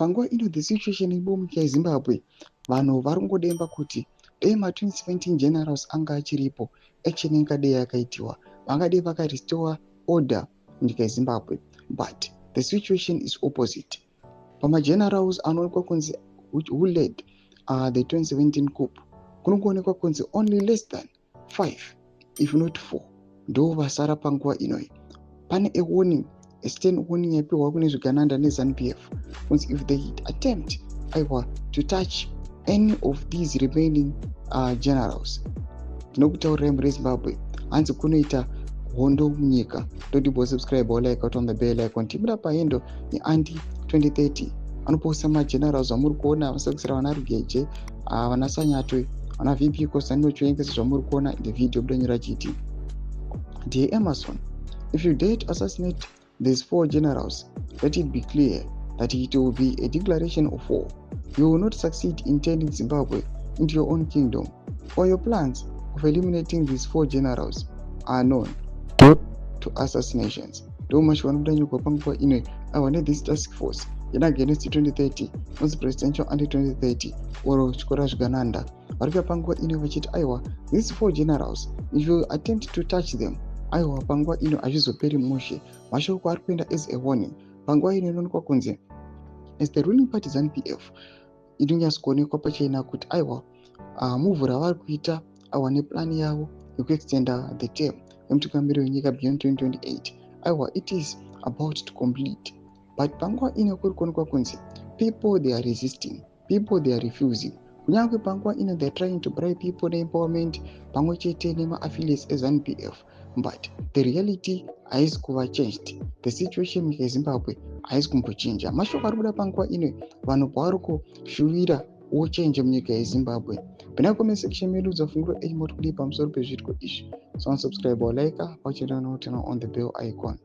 panguva ino the situation iripo munyika yeZimbabwe, vanhu vari kungodemba kuti dei ma2017 generals anga achiripo, action ingadei yakaitiwa, vangadei vakarestore order munyika yeZimbabwe. But the situation is opposite. Pamagenerals anoonekwa kunzi who led the 2017 coup, kunongoonekwa kunzi only less than 5 if not 4 ndo vasara panguva inoi. Pane a warning, a stern warning yapiwa kune zvigananda neZANU-PF kunzi if they attempt to touch any of these remaining generals, ndinokutaurirai muri Zimbabwe hanzi kunoita hondo munyika. Don't subscribe or like on the bell icon. Timira paendo neAnti 2030 anoposta magenerals amuri kuona vasakusira vana Rugeje, vana Sanyatwe, vana VP Kosani Chwengese zvamuri kuona in the video budanyura chiti. Dear Emerson, if you dare to assassinate these 4 generals, let it be clear that it will be a declaration of war. You will not succeed in turning Zimbabwe into your own kingdom, or your plans of eliminating these 4 generals are known to assassinations. Ndomashi vanobudanyurwa panguva ino ava this task force against 2030 onzi presidential anti 2030 oro chikora zvigananda vari kuya panguva ino vachiti aiwa these 4 generals if you attempt to touch them, aiwa panguva ino hazvizoperi mushe. Mashoko ari kuenda as a warning. Panguva ino inoonekwa kunzi as the ruling party ZANU-PF inonyatsokuonekwa pachena kuti aiwa muvhu ravari kuita aiwa neplani yavo yekuextenda the term yemutungamiriri wenyika beyond 2028, aiwa it is about to complete. But panguva ino kuri kuonekwa kunzi people they are resisting, people they are refusing. Kunyange panguva ino they are trying to bribe people neempowerment pamwe chete nema-affiliates eZANU-PF, but the reality haisi kuva changed. The situation munyika yeZimbabwe haisi kumbochinja. Mashoko ari kuda panguva ino vanhu pavari kushuvira wochange munyika yeZimbabwe. Pena comment section medu dzafungura echimoti kudii pamusoro pezvitiko izvi. So subscribe or like pachena on the bell icon.